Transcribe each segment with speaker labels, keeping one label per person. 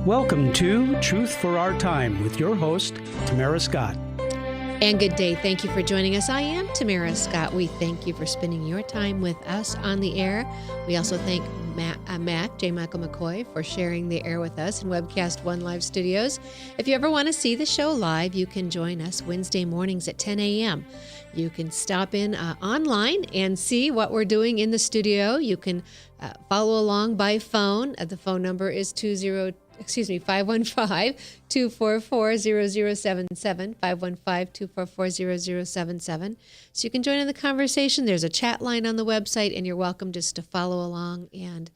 Speaker 1: Welcome to Truth for Our Time with your host, Tamara Scott.
Speaker 2: And good day. Thank you for joining us. I am Tamara Scott. We thank you for spending your time with us on the air. We also thank J. Michael McCoy, for sharing the air with us in Webcast One Live Studios. If you ever want to see the show live, you can join us Wednesday mornings at 10 a.m. You can stop in online and see what we're doing in the studio. You can follow along by phone. The phone number is 515-244-0077, 515-244-0077. So you can join in the conversation. There's a chat line on the website, and you're welcome just to follow along and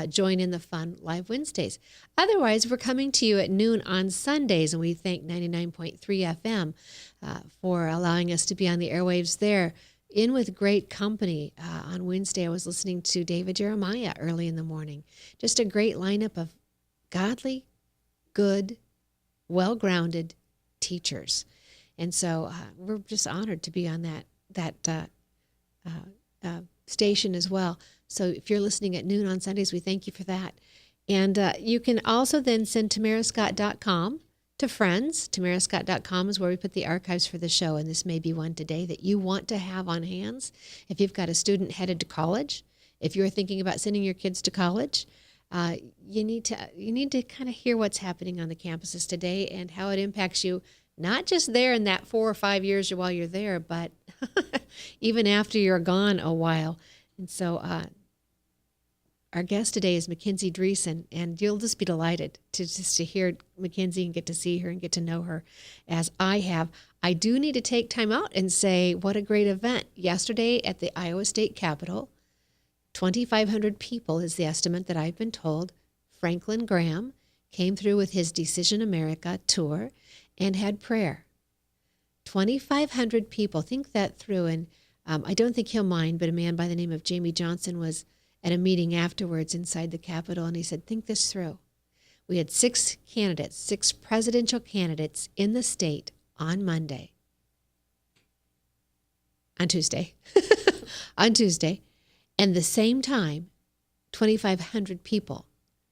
Speaker 2: join in the fun live Wednesdays. Otherwise, we're coming to you at noon on Sundays, and we thank 99.3 FM for allowing us to be on the airwaves there. In with great company. On Wednesday, I was listening to David Jeremiah early in the morning. Just a great lineup of godly, good, well-grounded teachers. And so we're just honored to be on that station as well. So if you're listening at noon on Sundays, we thank you for that. And you can also then send tamarascott.com to friends. tamarascott.com is where we put the archives for the show, and this may be one today that you want to have on hands. If you've got a student headed to college, if you're thinking about sending your kids to college, you need to kind of hear what's happening on the campuses today and how it impacts you, not just there in that 4 or 5 years while you're there, but even after you're gone a while. And so our guest today is MacKenzie Dreeszen, and you'll just be delighted to hear MacKenzie and get to see her and get to know her as I have. I do need to take time out and say what a great event. Yesterday at the Iowa State Capitol, 2,500 people is the estimate that I've been told. Franklin Graham came through with his Decision America tour and had prayer. 2,500 people. Think that through. And I don't think he'll mind, but a man by the name of Jamie Johnson was at a meeting afterwards inside the Capitol, and he said, think this through. We had 6 presidential candidates in the state on Tuesday. And the same time, 2,500 people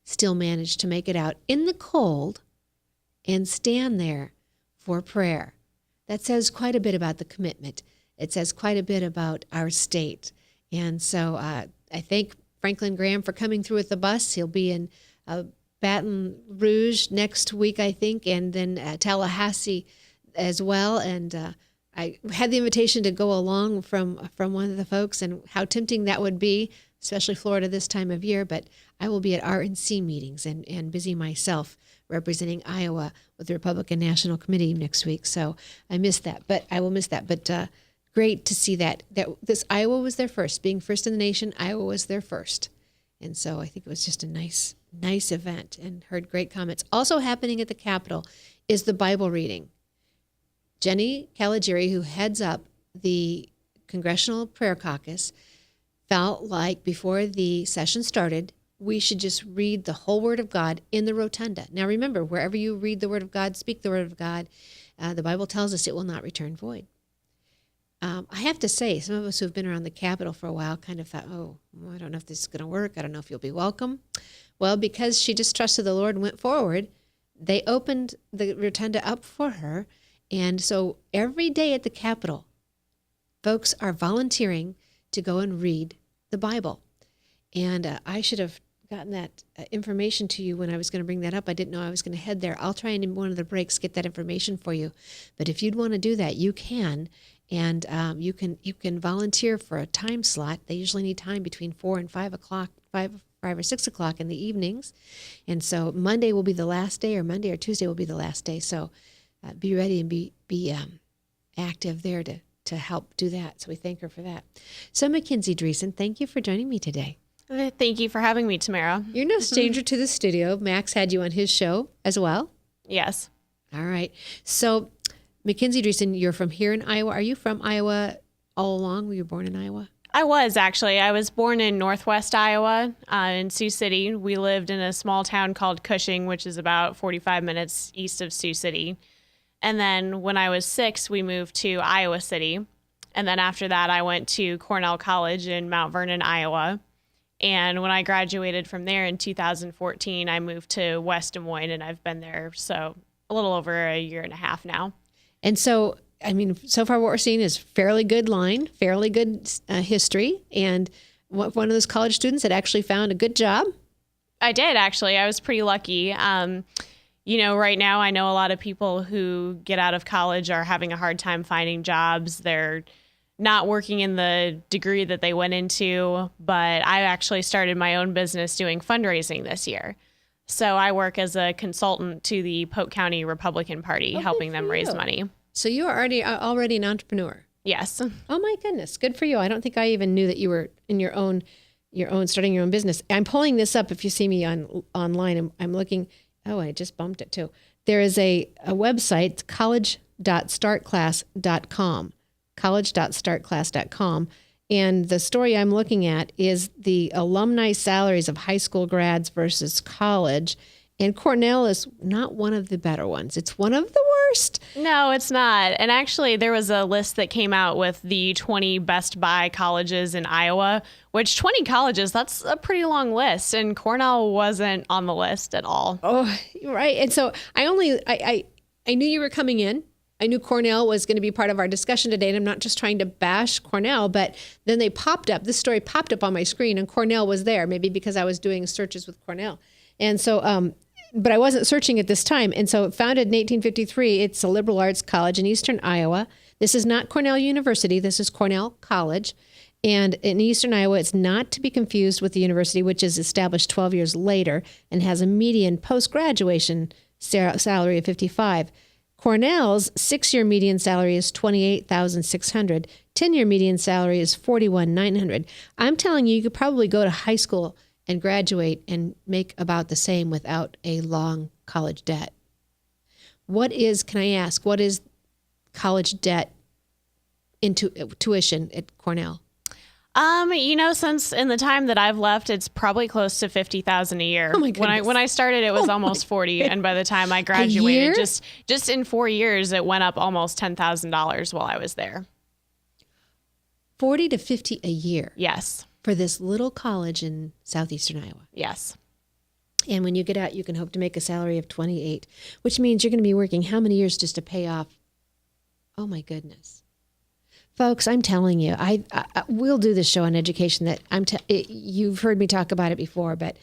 Speaker 2: still managed to make it out in the cold and stand there for prayer. That says quite a bit about the commitment. It says quite a bit about our state. And so I thank Franklin Graham for coming through with the bus. He'll be in Baton Rouge next week, I think, and then Tallahassee as well. And I had the invitation to go along from one of the folks, and how tempting that would be, especially Florida this time of year. But I will be at RNC meetings and busy myself representing Iowa with the Republican National Committee next week. So I missed that, but I will miss that. But great to see that this Iowa was their first. Being first in the nation, Iowa was their first. And so I think it was just a nice event, and heard great comments. Also happening at the Capitol is the Bible reading. Jenny Caligiuri, who heads up the Congressional Prayer Caucus, felt like before the session started, we should just read the whole Word of God in the rotunda. Now remember, wherever you read the Word of God, speak the Word of God, the Bible tells us it will not return void. I have to say, some of us who have been around the Capitol for a while kind of thought, I don't know if this is going to work. I don't know if you'll be welcome. Well, because she just trusted the Lord and went forward, they opened the rotunda up for her. And so every day at the Capitol, folks are volunteering to go and read the Bible. And I should have gotten that information to you when I was going to bring that up. I didn't know I was going to head there. I'll try and in one of the breaks get that information for you. But if you'd want to do that, you can. And you can volunteer for a time slot. They usually need time between 4 and 5 o'clock, 5 or 6 o'clock in the evenings. And so Monday will be the last day, or Monday or Tuesday will be the last day. So be ready and be active there to help do that. So we thank her for that. So MacKenzie Dreeszen, thank you for joining me today.
Speaker 3: Thank you for having me, Tamara.
Speaker 2: You're no stranger to the studio. Max had you on his show as well.
Speaker 3: Yes.
Speaker 2: All right. So MacKenzie Dreeszen, you're from here in Iowa. Are you from Iowa all along? Were you born in Iowa?
Speaker 3: I was, actually. I was born in northwest Iowa, in Sioux City. We lived in a small town called Cushing, which is about 45 minutes east of Sioux City. And then when I was 6, we moved to Iowa City. And then after that, I went to Cornell College in Mount Vernon, Iowa. And when I graduated from there in 2014, I moved to West Des Moines, and I've been there a little over a year and a half now.
Speaker 2: And so, I mean, so far what we're seeing is fairly good line, fairly good history, and one of those college students that actually found a good job.
Speaker 3: I did, actually. I was pretty lucky. Right now I know a lot of people who get out of college are having a hard time finding jobs. They're not working in the degree that they went into, but I actually started my own business doing fundraising this year. So I work as a consultant to the Polk County Republican Party, helping them raise money.
Speaker 2: So you are already an entrepreneur.
Speaker 3: Yes.
Speaker 2: Oh my goodness. Good for you. I don't think I even knew that you were in your own starting your own business. I'm pulling this up. If you see me online, I'm looking. Oh, I just bumped it too. There is a website, college.startclass.com, college.startclass.com. And the story I'm looking at is the alumni salaries of high school grads versus college. And Cornell is not one of the better ones. It's one of the worst.
Speaker 3: No, it's not. And actually, there was a list that came out with the 20 best buy colleges in Iowa, which 20 colleges, that's a pretty long list. And Cornell wasn't on the list at all.
Speaker 2: Oh, right. And so I knew you were coming in. I knew Cornell was going to be part of our discussion today, and I'm not just trying to bash Cornell, but then this story popped up on my screen, and Cornell was there, maybe because I was doing searches with Cornell. And so, but I wasn't searching at this time. And so founded in 1853, it's a liberal arts college in eastern Iowa. This is not Cornell University. This is Cornell College. And in eastern Iowa, it's not to be confused with the university, which is established 12 years later and has a median post-graduation salary of $55,000. Cornell's 6-year median salary is $28,600. 10-year median salary is $41,900. I'm telling you, you could probably go to high school and graduate and make about the same without a long college debt. Can I ask, what is college debt into tuition at Cornell?
Speaker 3: Since in the time that I've left, it's probably close to $50,000 a year.
Speaker 2: Oh my goodness.
Speaker 3: When I started, it was almost 40, and by the time I graduated,
Speaker 2: year?
Speaker 3: just in 4 years, it went up almost $10,000 while I was there.
Speaker 2: 40 to 50 a year.
Speaker 3: Yes.
Speaker 2: For this little college in southeastern Iowa.
Speaker 3: Yes.
Speaker 2: And when you get out, you can hope to make a salary of 28, which means you're going to be working how many years just to pay off? Oh my goodness. Folks, I'm telling you, I we'll do this show on education that you've heard me talk about it before, but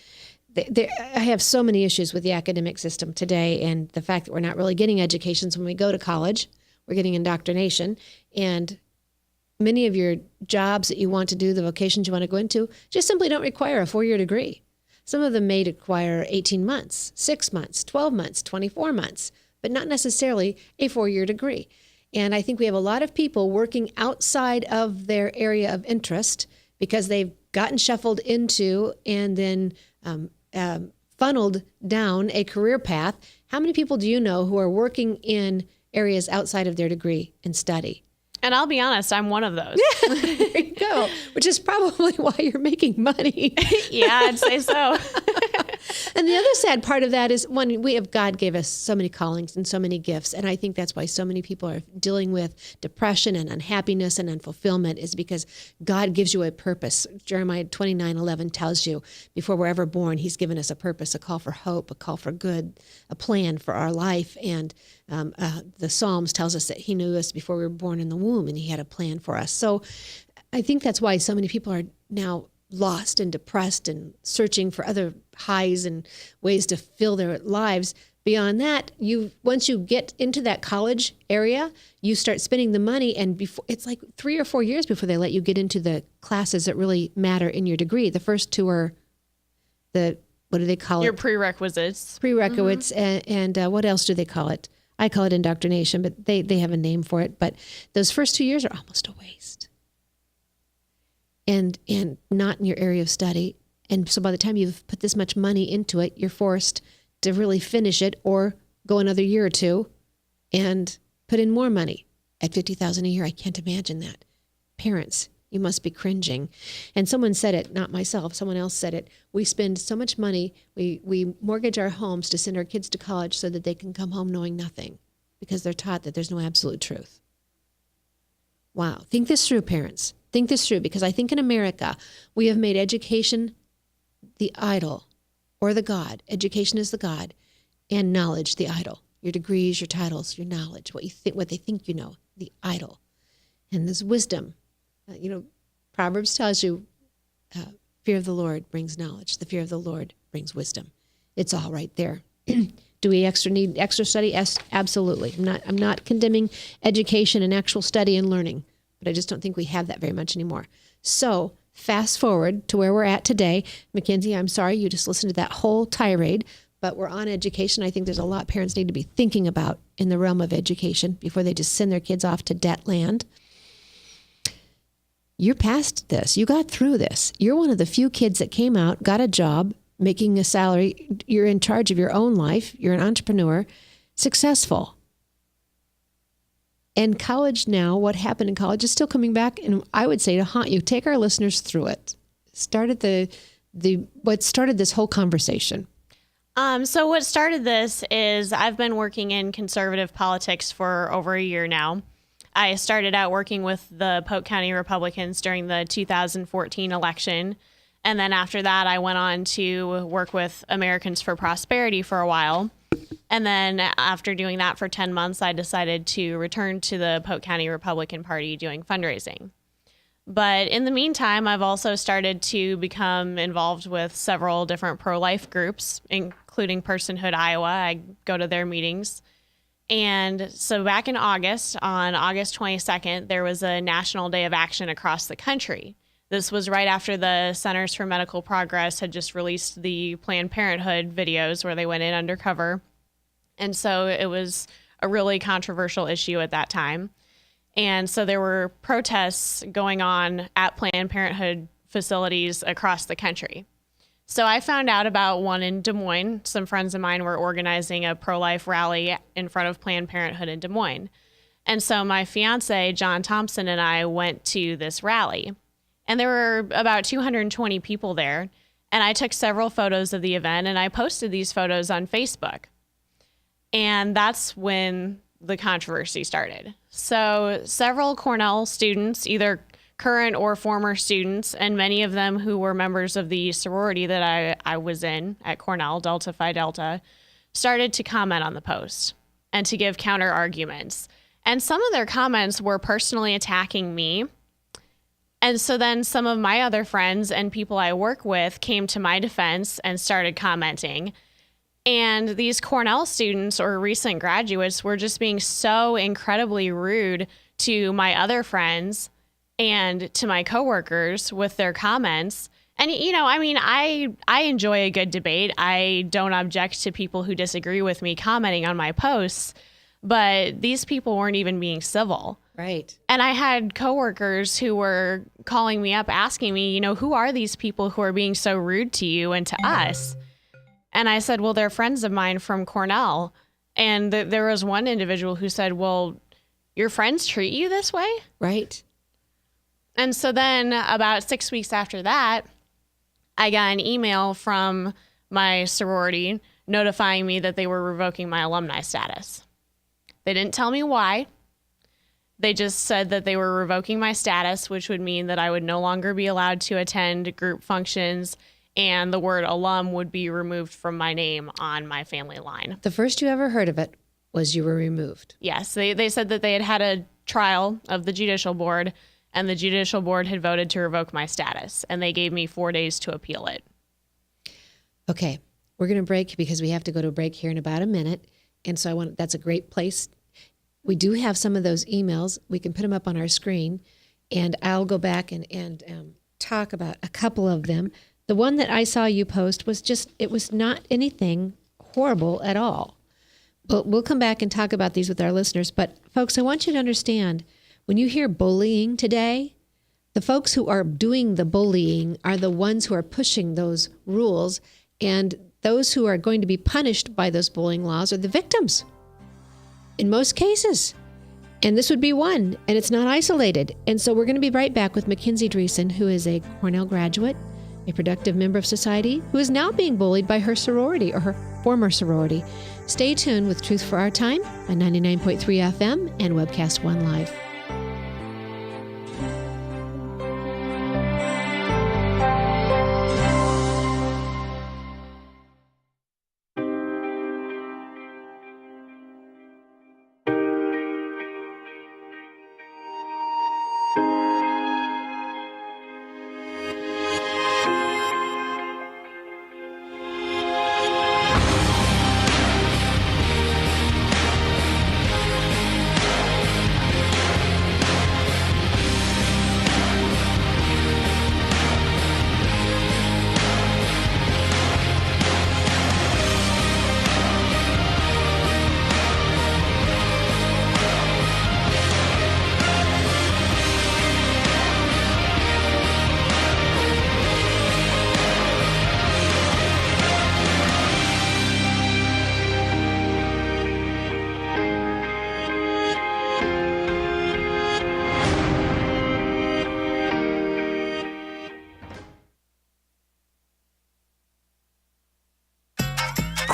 Speaker 2: I have so many issues with the academic system today, and the fact that we're not really getting educations when we go to college. We're getting indoctrination, and many of your jobs that you want to do, the vocations you want to go into, just simply don't require a 4-year degree. Some of them may require 18 months, 6 months, 12 months, 24 months, but not necessarily a 4-year degree. And I think we have a lot of people working outside of their area of interest because they've gotten shuffled into and then funneled down a career path. How many people do you know who are working in areas outside of their degree and study?
Speaker 3: And I'll be honest, I'm one of those.
Speaker 2: Yeah, there you go, which is probably why you're making money.
Speaker 3: Yeah, I'd say so.
Speaker 2: And the other sad part of that is God gave us so many callings and so many gifts. And I think that's why so many people are dealing with depression and unhappiness and unfulfillment, is because God gives you a purpose. Jeremiah 29:11 tells you before we're ever born, he's given us a purpose, a call for hope, a call for good, a plan for our life. And the Psalms tells us that he knew us before we were born in the womb and he had a plan for us. So I think that's why so many people are now lost and depressed and searching for other highs and ways to fill their lives. Beyond that, once you get into that college area, you start spending the money, and it's like 3 or 4 years before they let you get into the classes that really matter in your degree. The first two are what do they call it?
Speaker 3: Your prerequisites.
Speaker 2: Prerequisites, and what else do they call it? I call it indoctrination, but they have a name for it. But those first 2 years are almost a waste. And not in your area of study. And so by the time you've put this much money into it, you're forced to really finish it or go another year or two and put in more money. At $50,000 a year, I can't imagine that. Parents, you must be cringing. And someone said it, not myself, someone else said it. We spend so much money, we mortgage our homes to send our kids to college so that they can come home knowing nothing because they're taught that there's no absolute truth. Wow. Think this through, parents. Think this through, because I think in America, we have made education the idol or the God. Education is the God, and knowledge, the idol. Your degrees, your titles, your knowledge, what they think you know, the idol. And this wisdom. Proverbs tells you, fear of the Lord brings knowledge. The fear of the Lord brings wisdom. It's all right there. Do we need extra study? Yes, absolutely. I'm not condemning education and actual study and learning, but I just don't think we have that very much anymore. So fast forward to where we're at today. MacKenzie, I'm sorry you just listened to that whole tirade, but we're on education. I think there's a lot parents need to be thinking about in the realm of education before they just send their kids off to debt land. You're past this. You got through this. You're one of the few kids that came out, got a job, making a salary. You're in charge of your own life. You're an entrepreneur, successful. And college now, what happened in college is still coming back, and I would say to haunt you. Take our listeners through it. What started this whole conversation?
Speaker 3: So what started this is I've been working in conservative politics for over a year now. I started out working with the Polk County Republicans during the 2014 election. And then after that, I went on to work with Americans for Prosperity for a while. And then after doing that for 10 months, I decided to return to the Polk County Republican Party doing fundraising. But in the meantime, I've also started to become involved with several different pro-life groups, including Personhood Iowa. I go to their meetings. And so back in August, on August 22nd, there was a National Day of Action across the country. This was right after the Centers for Medical Progress had just released the Planned Parenthood videos where they went in undercover. And so it was a really controversial issue at that time. And so there were protests going on at Planned Parenthood facilities across the country. So I found out about one in Des Moines. Some friends of mine were organizing a pro-life rally in front of Planned Parenthood in Des Moines. And so my fiance, John Thompson, and I went to this rally. And there were about 220 people there. And I took several photos of the event, and I posted these photos on Facebook. And that's when the controversy started. So several Cornell students, either current or former students, and many of them who were members of the sorority that I was in at Cornell, Delta Phi Delta, started to comment on the post and to give counter arguments. And some of their comments were personally attacking me. And so then some of my other friends and people I work with came to my defense and started commenting. And these Cornell students or recent graduates were just being so incredibly rude to my other friends and to my coworkers with their comments. And, I enjoy a good debate. I don't object to people who disagree with me commenting on my posts, but these people weren't even being civil.
Speaker 2: Right.
Speaker 3: And I had coworkers who were calling me up asking me, who are these people who are being so rude to you and to us? And I said, well, they're friends of mine from Cornell. And there was one individual who said, well, your friends treat you this way?
Speaker 2: Right.
Speaker 3: And so then about 6 weeks after that, I got an email from my sorority notifying me that they were revoking my alumni status. They didn't tell me why. They just said that they were revoking my status, which would mean that I would no longer be allowed to attend group functions, and the word alum would be removed from my name on my family line.
Speaker 2: The first you ever heard of it was you were removed.
Speaker 3: Yes, they said that they had had a trial of the judicial board, and the judicial board had voted to revoke my status, and they gave me 4 days to appeal it.
Speaker 2: Okay, we're going to break because we have to go to a break here in about a minute. And so that's a great place. We do have some of those emails. We can put them up on our screen, and I'll go back and talk about a couple of them. The one that I saw you post was it was not anything horrible at all. But we'll come back and talk about these with our listeners. But folks, I want you to understand, when you hear bullying today, the folks who are doing the bullying are the ones who are pushing those rules, and those who are going to be punished by those bullying laws are the victims in most cases. And this would be one, and it's not isolated. And so we're going to be right back with MacKenzie Dreeszen, who is a Cornell graduate, a productive member of society, who is now being bullied by her sorority or her former sorority. Stay tuned with Truth for Our Time on 99.3 FM and Webcast One Live.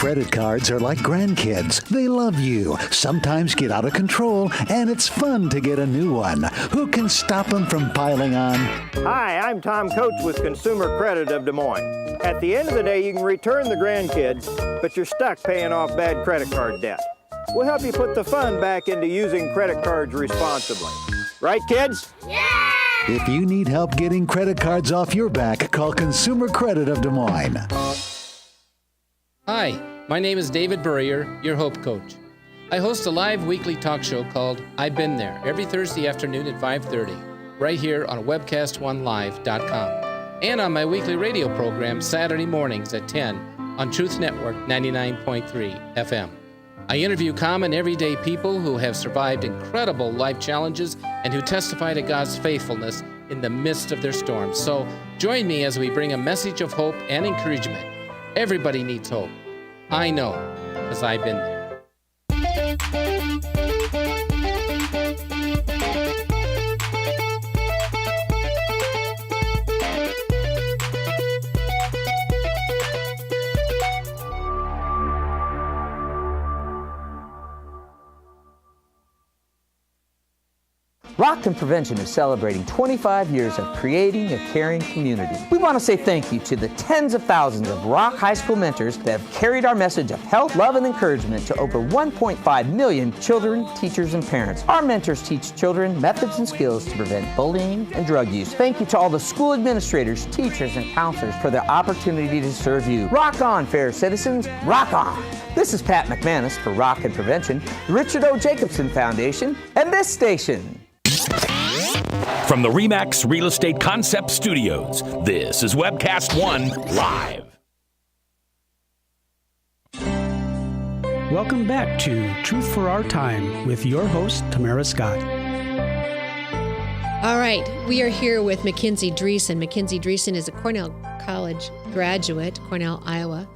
Speaker 4: Credit cards are like grandkids. They love you, sometimes get out of control, and it's fun to get a new one. Who can stop them from piling on?
Speaker 5: Hi, I'm Tom Coates with Consumer Credit of Des Moines. At the end of the day, you can return the grandkids, but you're stuck paying off bad credit card debt. We'll help you put the fun back into using credit cards responsibly. Right, kids?
Speaker 6: Yeah!
Speaker 4: If you need help getting credit cards off your back, call Consumer Credit of Des Moines.
Speaker 7: Hi, my name is David Burrier, your Hope Coach. I host a live weekly talk show called I've Been There every Thursday afternoon at 5:30, right here on webcast1live.com, and on my weekly radio program Saturday mornings at 10 on Truth Network 99.3 FM. I interview common everyday people who have survived incredible life challenges and who testify to God's faithfulness in the midst of their storms. So join me as we bring a message of hope and encouragement. Everybody needs hope. I know, because I've been there.
Speaker 8: Rock and Prevention is celebrating 25 years of creating a caring community. We want to say thank you to the tens of thousands of Rock High School mentors that have carried our message of health, love, and encouragement to over 1.5 million children, teachers, and parents. Our mentors teach children methods and skills to prevent bullying and drug use. Thank you to all the school administrators, teachers, and counselors for their opportunity to serve you. Rock on, fair citizens, rock on! This is Pat McManus for Rock and Prevention, the Richard O. Jacobson Foundation, and this station.
Speaker 9: From the RE/MAX Real Estate Concept Studios, this is Webcast One Live.
Speaker 1: Welcome back to Truth for Our Time with your host, Tamara Scott.
Speaker 2: All right, we are here with MacKenzie Dreeszen. MacKenzie Dreeszen is a Cornell College graduate, Cornell, Iowa.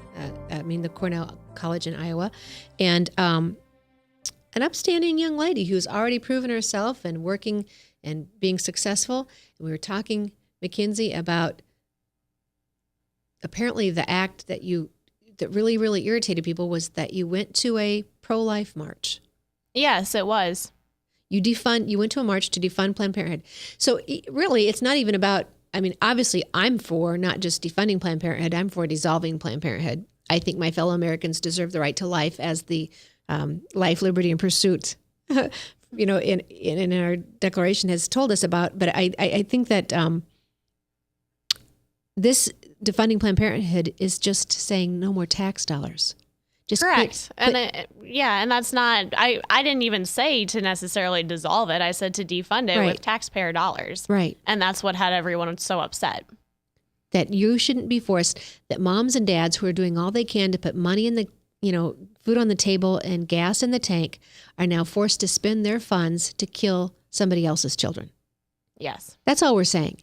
Speaker 2: The Cornell College in Iowa. And an upstanding young lady who's already proven herself and working and being successful. And we were talking, MacKenzie, about apparently the act that really, really irritated people was that you went to a pro-life march.
Speaker 3: Yes, it was.
Speaker 2: You went to a march to defund Planned Parenthood. So really, it's not even about, obviously I'm for not just defunding Planned Parenthood, I'm for dissolving Planned Parenthood. I think my fellow Americans deserve the right to life as the life, liberty, and pursuit in our declaration has told us about. But I think that this defunding Planned Parenthood is just saying no more tax dollars. Just
Speaker 3: correct. And that's not, I didn't even say to necessarily dissolve it. I said to defund it with taxpayer dollars.
Speaker 2: Right.
Speaker 3: And that's what had everyone so upset.
Speaker 2: That you shouldn't be forced, that moms and dads who are doing all they can to put money in the, food on the table and gas in the tank are now forced to spend their funds to kill somebody else's children.
Speaker 3: Yes.
Speaker 2: That's all we're saying.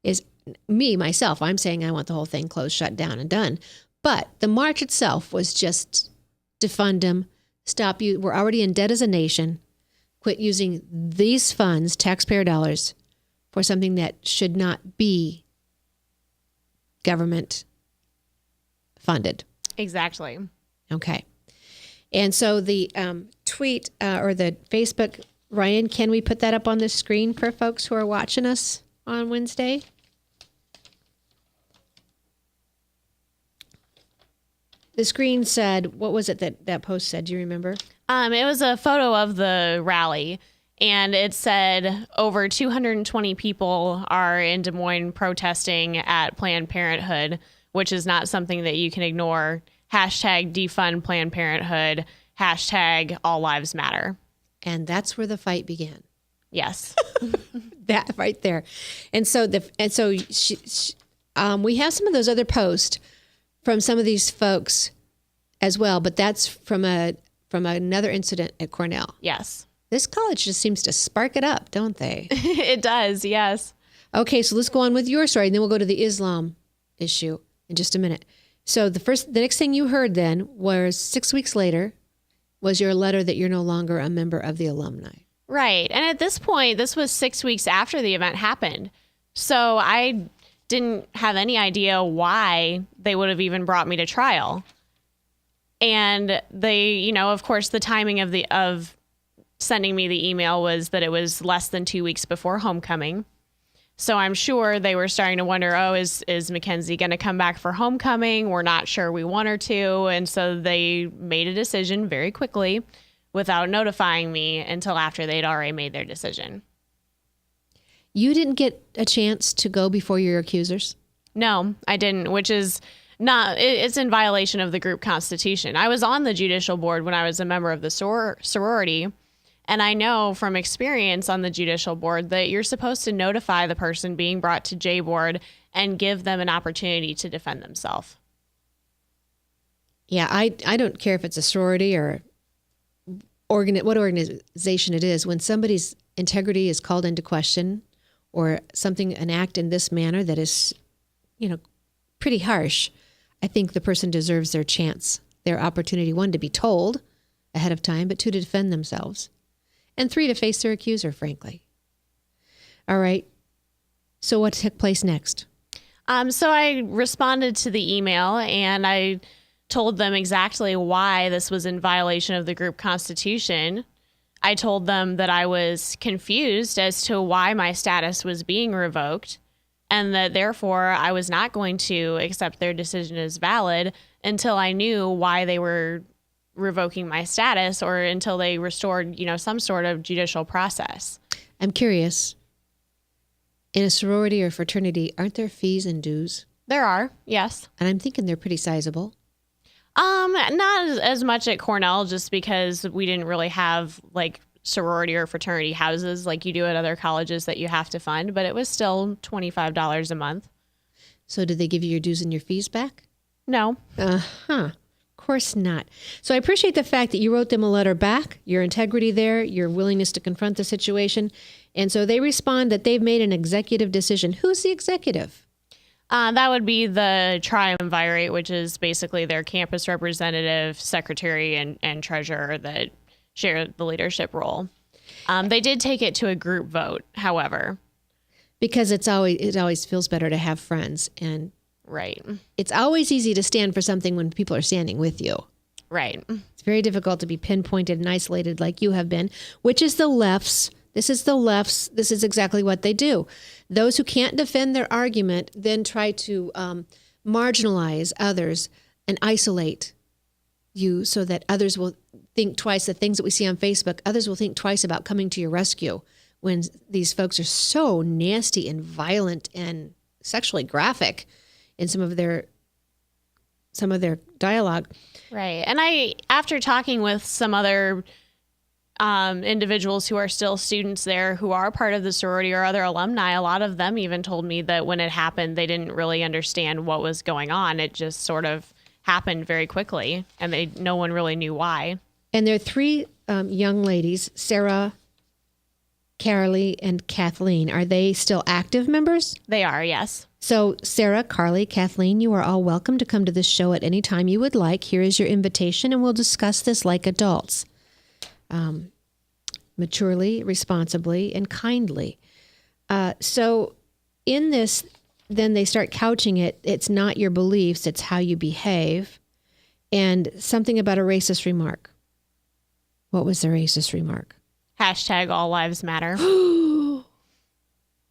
Speaker 2: Is myself, I'm saying I want the whole thing closed, shut down, and done. But the march itself was just defund them, stop you. We're already in debt as a nation. Quit using these funds, taxpayer dollars, for something that should not be government funded.
Speaker 3: Exactly.
Speaker 2: Okay. And so the tweet or the Facebook, Ryan, can we put that up on the screen for folks who are watching us on Wednesday? The screen said, what was it that post said? Do you remember?
Speaker 3: It was a photo of the rally, and it said over 220 people are in Des Moines protesting at Planned Parenthood, which is not something that you can ignore. Hashtag defund Planned Parenthood. Hashtag all lives matter.
Speaker 2: And that's where the fight began.
Speaker 3: Yes.
Speaker 2: That right there. And so we have some of those other posts from some of these folks as well, but that's from another incident at Cornell.
Speaker 3: Yes.
Speaker 2: This college just seems to spark it up, don't they?
Speaker 3: It does, yes.
Speaker 2: Okay, so let's go on with your story, and then we'll go to the Islam issue in just a minute. So the next thing you heard then was 6 weeks later was your letter that you're no longer a member of the Alumni.
Speaker 3: Right. And at this point, this was 6 weeks after the event happened. So I didn't have any idea why they would have even brought me to trial. And they, you know, of course, the timing of sending me the email was that it was less than 2 weeks before homecoming. So I'm sure they were starting to wonder, oh, is MacKenzie going to come back for homecoming? We're not sure we want her to. And so they made a decision very quickly without notifying me until after they'd already made their decision.
Speaker 2: You didn't get a chance to go before your accusers?
Speaker 3: No, I didn't, which is it's in violation of the group constitution. I was on the judicial board when I was a member of the sorority. And I know from experience on the judicial board that you're supposed to notify the person being brought to J board and give them an opportunity to defend themselves.
Speaker 2: Yeah, I don't care if it's a sorority or what organization it is. When somebody's integrity is called into question or an act in this manner that is, pretty harsh, I think the person deserves their chance, their opportunity, 1, to be told ahead of time, but 2, to defend themselves. And 3, to face their accuser, frankly. All right. So what took place next?
Speaker 3: So I responded to the email and I told them exactly why this was in violation of the group constitution. I told them that I was confused as to why my status was being revoked and that therefore I was not going to accept their decision as valid until I knew why they were revoking my status or until they restored, some sort of judicial process.
Speaker 2: I'm curious. In a sorority or fraternity, aren't there fees and dues?
Speaker 3: There are, yes.
Speaker 2: And I'm thinking they're pretty sizable.
Speaker 3: Not as much at Cornell, just because we didn't really have like sorority or fraternity houses like you do at other colleges that you have to fund, but it was still $25 a month.
Speaker 2: So did they give you your dues and your fees back?
Speaker 3: No.
Speaker 2: Of course not. So I appreciate the fact that you wrote them a letter back, your integrity there, your willingness to confront the situation. And so they respond that they've made an executive decision. Who's the executive?
Speaker 3: That would be the triumvirate, which is basically their campus representative, secretary, and treasurer that share the leadership role. They did take it to a group vote, however. Because it always feels better to have friends. And right.
Speaker 2: It's always easy to stand for something when people are standing with you.
Speaker 3: Right.
Speaker 2: It's very difficult to be pinpointed and isolated like you have been, which is the left's. This is the left's. This is exactly what they do. Those who can't defend their argument then try to marginalize others and isolate you so that others will think twice. The things that we see on Facebook, others will think twice about coming to your rescue when these folks are so nasty and violent and sexually graphic in some of their dialogue.
Speaker 3: Right. And after talking with some other individuals who are still students there who are part of the sorority or other alumni, a lot of them even told me that when it happened, they didn't really understand what was going on. It just sort of happened very quickly, and no one really knew why.
Speaker 2: And there are 3 young ladies, Sarah, Carly, and Kathleen. Are they still active members?
Speaker 3: They are, yes.
Speaker 2: So Sarah, Carly, Kathleen, you are all welcome to come to this show at any time you would like. Here is your invitation, and we'll discuss this like adults. Maturely, responsibly, and kindly. So in this, then they start couching it. It's not your beliefs, it's how you behave. And something about a racist remark. What was the racist remark?
Speaker 3: # all lives matter.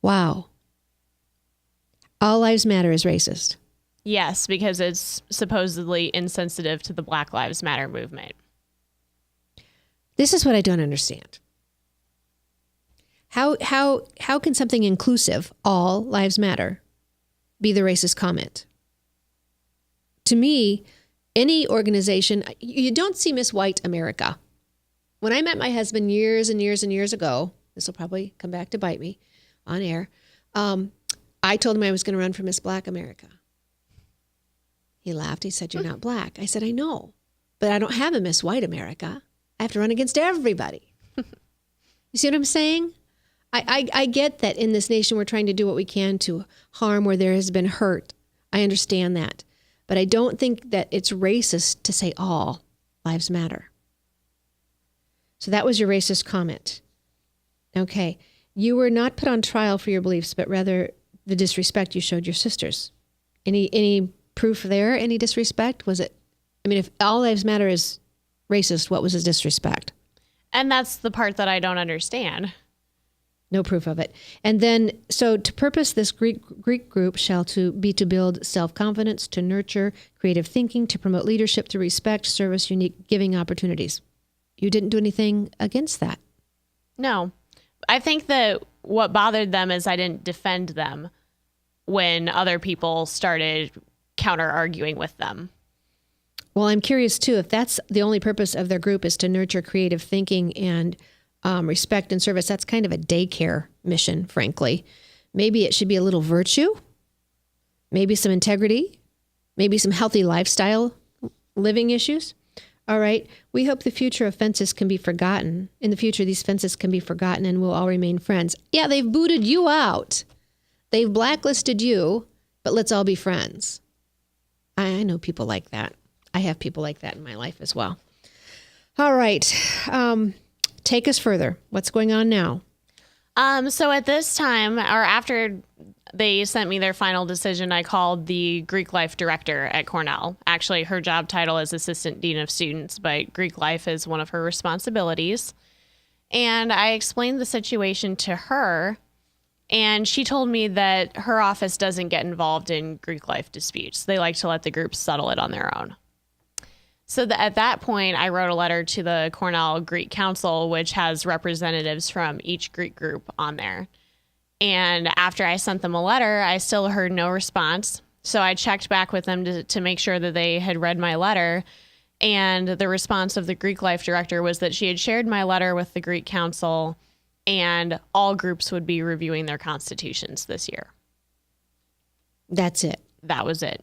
Speaker 2: Wow. All lives matter is racist.
Speaker 3: Yes, because it's supposedly insensitive to the Black Lives Matter movement.
Speaker 2: This is what I don't understand. How can something inclusive, all lives matter, be the racist comment? To me, any organization, you don't see Miss White America. When I met my husband years and years and years ago, this will probably come back to bite me on air, I told him I was going to run for Miss Black America. He laughed. He said, "You're not black." I said, "I know, but I don't have a Miss White America. I have to run against everybody." You see what I'm saying? I get that in this nation we're trying to do what we can to harm where there has been hurt. I understand that. But I don't think that it's racist to say all lives matter. So that was your racist comment. Okay. You were not put on trial for your beliefs, but rather the disrespect you showed your sisters. Any proof there? Any disrespect? Was it I mean, if all lives matter is racist, what was his disrespect?
Speaker 3: And that's the part that I don't understand.
Speaker 2: No proof of it. And then, so to purpose, this Greek group shall to build self-confidence, to nurture creative thinking, to promote leadership, to respect, service, unique giving opportunities. You didn't do anything against that.
Speaker 3: No. I think that what bothered them is I didn't defend them when other people started counter-arguing with them.
Speaker 2: Well, I'm curious, too, if that's the only purpose of their group is to nurture creative thinking and respect and service, that's kind of a daycare mission, frankly. Maybe it should be a little virtue, maybe some integrity, maybe some healthy lifestyle living issues. All right. We hope the future offenses can be forgotten. In the future, these offenses can be forgotten and we'll all remain friends. Yeah, they've booted you out. They've blacklisted you, but let's all be friends. I know people like that. I have people like that in my life as well. All right. Take us further. What's going on now?
Speaker 3: So at this time, or after they sent me their final decision, I called the Greek Life director at Cornell. Actually, her job title is Assistant Dean of Students, but Greek Life is one of her responsibilities. And I explained the situation to her, and she told me that her office doesn't get involved in Greek Life disputes. They like to let the groups settle it on their own. So at that point, I wrote a letter to the Cornell Greek Council, which has representatives from each Greek group on there. And after I sent them a letter, I still heard no response. So I checked back with them to make sure that they had read my letter. And the response of the Greek Life director was that she had shared my letter with the Greek Council and all groups would be reviewing their constitutions this year.
Speaker 2: That's it.
Speaker 3: That was it.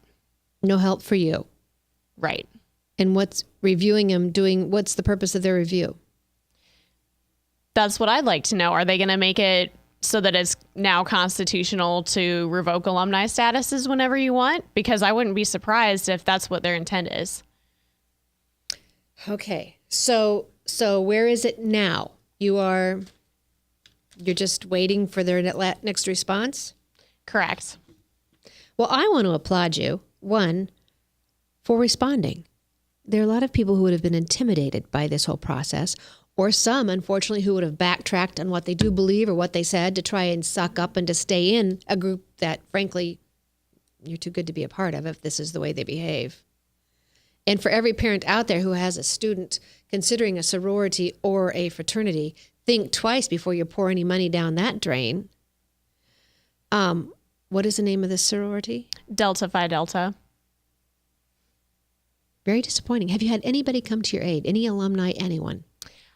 Speaker 2: No help for you.
Speaker 3: Right.
Speaker 2: And what's reviewing them doing? What's the purpose of their review?
Speaker 3: That's what I'd like to know. Are they going to make it so that it's now constitutional to revoke alumni statuses whenever you want? Because I wouldn't be surprised if that's what their intent is.
Speaker 2: Okay. So where is it now? You're just waiting for their next response?
Speaker 3: Correct.
Speaker 2: Well, I want to applaud you, one, for responding. There are a lot of people who would have been intimidated by this whole process, or some, unfortunately, who would have backtracked on what they do believe or what they said to try and suck up and to stay in a group that, frankly, you're too good to be a part of if this is the way they behave. And for every parent out there who has a student considering a sorority or a fraternity, think twice before you pour any money down that drain. What is the name of this sorority?
Speaker 3: Delta Phi Delta.
Speaker 2: Very disappointing. Have you had anybody come to your aid? Any alumni, anyone?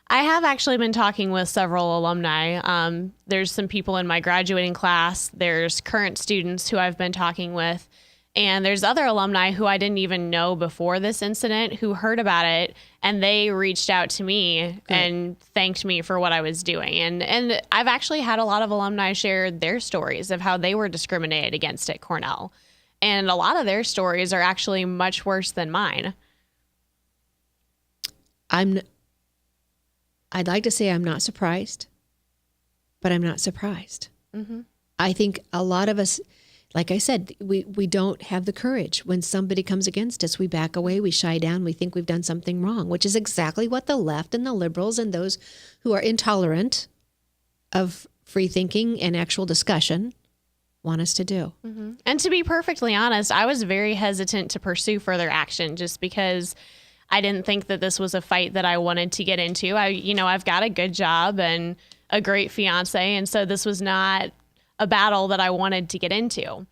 Speaker 3: I have actually been talking with several alumni. There's some people in my graduating class. There's current students who I've been talking with. And there's other alumni who I didn't even know before this incident who heard about it, and they reached out to me and thanked me for what I was doing. And I've actually had a lot of alumni share their stories of how they were discriminated against at Cornell. And a lot of their stories are actually much worse than mine.
Speaker 2: I'd like to say I'm not surprised, but I'm not surprised. Mm-hmm. I think a lot of us, like I said, we don't have the courage. When somebody comes against us, we back away, we shy down, we think we've done something wrong, which is exactly what the left and the liberals and those who are intolerant of free thinking and actual discussion want us to do.
Speaker 3: Mm-hmm. And to be perfectly honest, I was very hesitant to pursue further action just because I didn't think that this was a fight that I wanted to get into. I've got a good job and a great fiance, and so this was not a battle that I wanted to get into.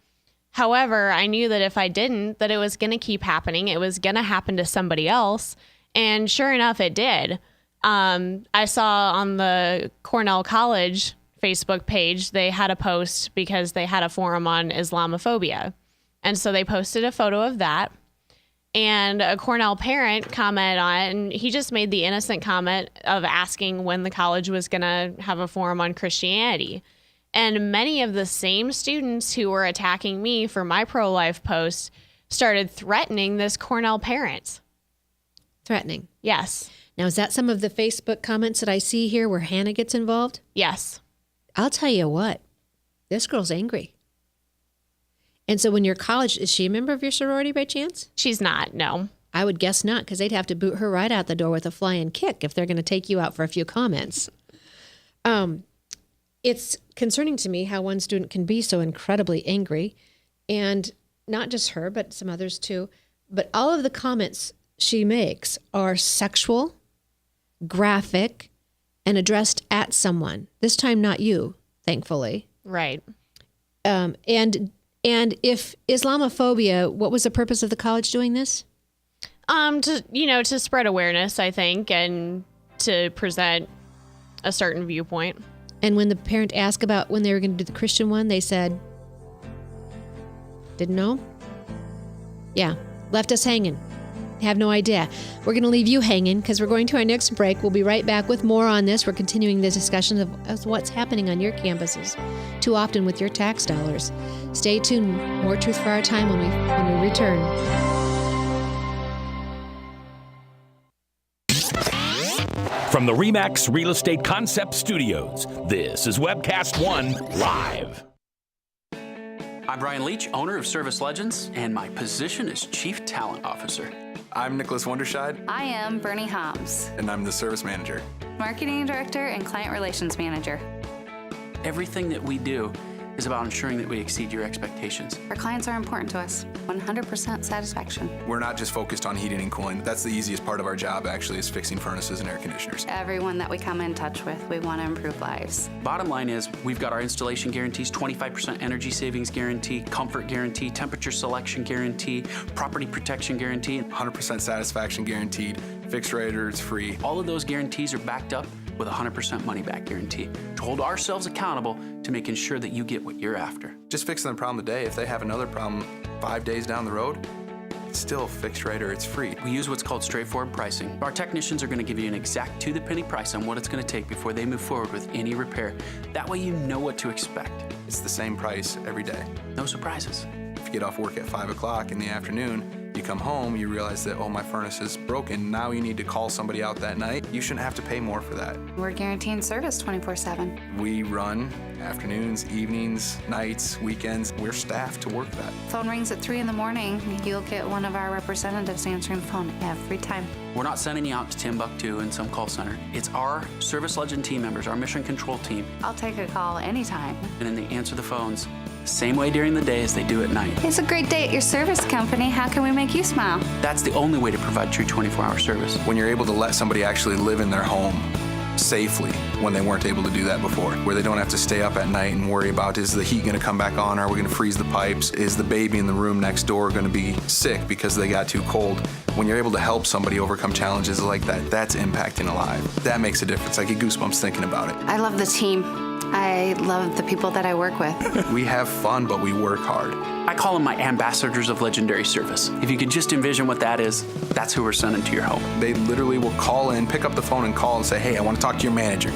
Speaker 3: However, I knew that if I didn't, that it was going to keep happening. It was going to happen to somebody else. And sure enough, it did. I saw on the Cornell College Facebook page, they had a post because they had a forum on Islamophobia. And so they posted a photo of that. And a Cornell parent commented on it, and he just made the innocent comment of asking when the college was going to have a forum on Christianity. And many of the same students who were attacking me for my pro-life post started threatening this Cornell parent.
Speaker 2: Threatening?
Speaker 3: Yes.
Speaker 2: Now, is that some of the Facebook comments that I see here where Hannah gets involved?
Speaker 3: Yes.
Speaker 2: I'll tell you what, this girl's angry. And so when you're college, is she a member of your sorority by chance?
Speaker 3: She's not, no.
Speaker 2: I would guess not, because they'd have to boot her right out the door with a flying kick if they're going to take you out for a few comments. It's concerning to me how one student can be so incredibly angry, and not just her, but some others too. But all of the comments she makes are sexual, graphic, and addressed at someone. This time, not you, thankfully.
Speaker 3: Right.
Speaker 2: And if Islamophobia, what was the purpose of the college doing this?
Speaker 3: To spread awareness, I think, and to present a certain viewpoint.
Speaker 2: And when the parent asked about when they were going to do the Christian one, they said, didn't know? Yeah, left us hanging. Have no idea. We're going to leave you hanging because we're going to our next break. We'll be right back with more on this. We're continuing the discussion of what's happening on your campuses too often with your tax dollars. Stay tuned. More Truth for Our Time when we return.
Speaker 9: From the RE/MAX Real Estate Concept Studios, this is Webcast One Live.
Speaker 6: I'm Brian Leach, owner of Service Legends, and my position is Chief Talent Officer.
Speaker 10: I'm Nicholas Wonderscheid.
Speaker 11: I am Bernie Homs.
Speaker 10: And I'm the Service Manager.
Speaker 11: Marketing Director and Client Relations Manager.
Speaker 6: Everything that we do is about ensuring that we exceed your expectations.
Speaker 11: Our clients are important to us. 100% satisfaction.
Speaker 10: We're not just focused on heating and cooling. That's the easiest part of our job, actually, is fixing furnaces and air conditioners.
Speaker 11: Everyone that we come in touch with, we want to improve lives.
Speaker 6: Bottom line is, we've got our installation guarantees, 25% energy savings guarantee, comfort guarantee, temperature selection guarantee, property protection guarantee.
Speaker 10: 100% satisfaction guaranteed, fixed rate or it's free.
Speaker 6: All of those guarantees are backed up with a 100% money-back guarantee to hold ourselves accountable to making sure that you get what you're after.
Speaker 10: Just fixing the problem today. If they have another problem 5 days down the road, it's still fixed rate or it's free.
Speaker 6: We use what's called straightforward pricing. Our technicians are going to give you an exact to-the-penny price on what it's going to take before they move forward with any repair. That way you know what to expect.
Speaker 10: It's the same price every day.
Speaker 6: No surprises.
Speaker 10: If you get off work at 5 o'clock in the afternoon, you come home, you realize that, oh, my furnace is broken. Now you need to call somebody out that night. You shouldn't have to pay more for that.
Speaker 11: We're guaranteeing service 24/7.
Speaker 10: We run afternoons, evenings, nights, weekends. We're staffed to work that.
Speaker 11: Phone rings at 3 in the morning. You'll get one of our representatives answering the phone every time.
Speaker 6: We're not sending you out to Timbuktu in some call center. It's our Service Legend team members, our mission control team.
Speaker 11: I'll take a call anytime.
Speaker 6: And then they answer the phones the same way during the day as they do at night.
Speaker 11: It's a great day at your service company. How can we make you smile?
Speaker 6: That's the only way to provide true 24-hour service.
Speaker 10: When you're able to let somebody actually live in their home safely when they weren't able to do that before, where they don't have to stay up at night and worry about, is the heat going to come back on? Are we going to freeze the pipes? Is the baby in the room next door going to be sick because they got too cold? When you're able to help somebody overcome challenges like that, that's impacting a life. That makes a difference. I get goosebumps thinking about it.
Speaker 11: I love the team. I love the people that I work with.
Speaker 10: We have fun, but we work hard.
Speaker 6: I call them my ambassadors of legendary service. If you could just envision what that is, that's who we're sending to your home.
Speaker 10: They literally will call in, pick up the phone and call and say, hey, I want to talk to your manager.